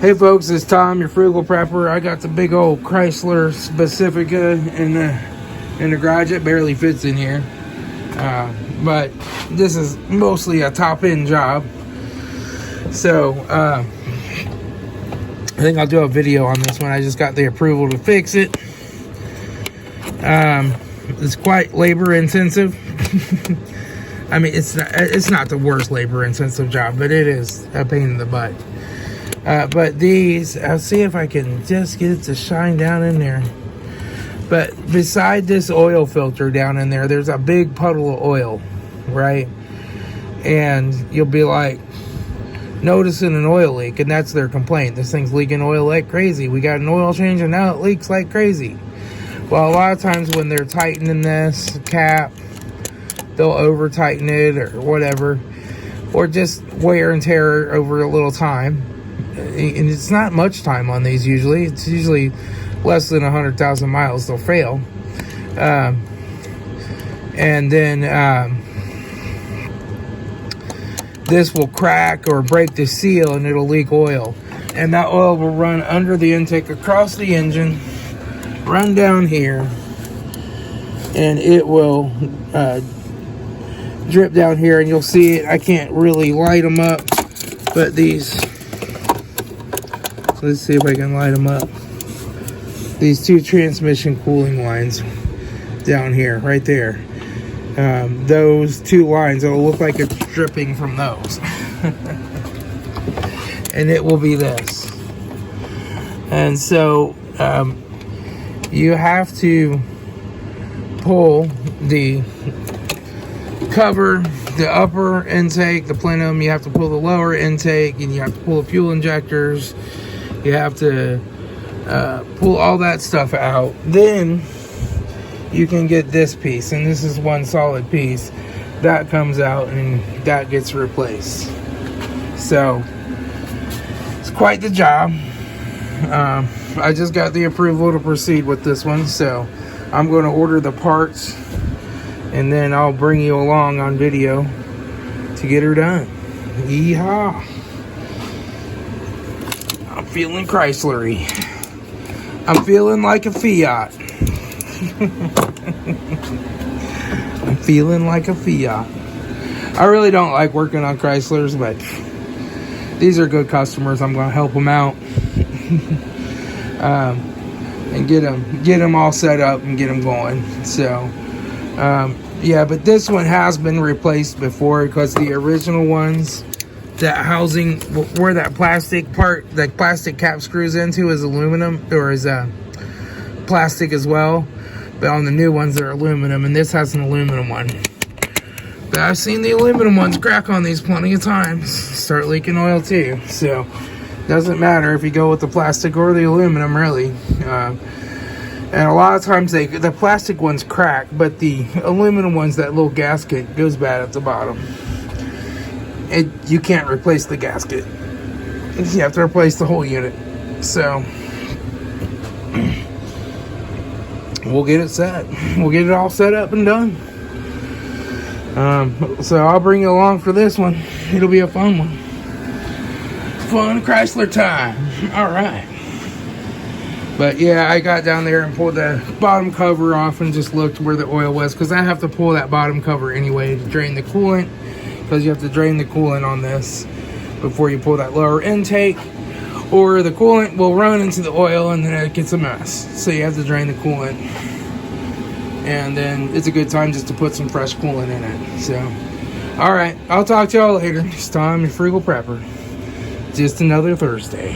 Hey folks, it's Tom, your frugal prepper. I got the big old Chrysler Specifica in the garage. It barely fits in here, but this is mostly a top-end job. So I think I'll do a video on this one. I just got the approval to fix it. It's quite labor intensive. I mean, it's not the worst labor intensive job, but it is a pain in the butt. But these, I'll see if I can just get it to shine down in there. But beside this oil filter down in there, there's a big puddle of oil, right? And you'll be like noticing an oil leak, and that's their complaint. This thing's leaking oil like crazy. We got an oil change and now it leaks like crazy. Well, a lot of times when they're tightening this cap, they'll over tighten it or whatever, or just wear and tear over a little time. And it's not much time on these usually. It's usually less than 100,000 miles they'll fail. And then this will crack or break the seal and it'll leak oil. And that oil will run under the intake, across the engine, run down here, and it will drip down here, and you'll see it. I can't really light them up, but these... Let's see if I can light them up. These two transmission cooling lines down here, right there. Those two lines, it'll look like it's dripping from those. And it will be this. And so you have to pull the cover, the upper intake, the plenum. You have to pull the lower intake, and you have to pull the fuel injectors. You have to pull all that stuff out. Then you can get this piece, and this is one solid piece that comes out and that gets replaced. So it's quite the job. I just got the approval to proceed with this one, so I'm going to order the parts and then I'll bring you along on video to get her done. Yeehaw! I'm feeling Chrysler-y. I'm feeling like a Fiat. I'm feeling like a Fiat. I really don't like working on Chryslers, but these are good customers. I'm going to help them out. And get them all set up and get them going. So, yeah, but this one has been replaced before, because the original ones, that housing where that plastic part, that plastic cap screws into, is aluminum, or is plastic as well. But on the new ones, they're aluminum, and this has an aluminum one. But I've seen the aluminum ones crack on these plenty of times, start leaking oil too. So doesn't matter if you go with the plastic or the aluminum, really. And a lot of times the plastic ones crack, but the aluminum ones, that little gasket goes bad at the bottom. You can't replace the gasket. You have to replace the whole unit. So we'll get it set. We'll get it all set up and done. So I'll bring you along for this one. It'll be a fun one. Fun Chrysler time. All right. But yeah, I got down there and pulled the bottom cover off and just looked where the oil was, because I have to pull that bottom cover anyway to drain the coolant, because you have to drain the coolant on this before you pull that lower intake, or the coolant will run into the oil and then it gets a mess. So you have to drain the coolant, and then it's a good time just to put some fresh coolant in it. So all right, I'll talk to y'all later. It's Tom, your frugal prepper. Just another Thursday.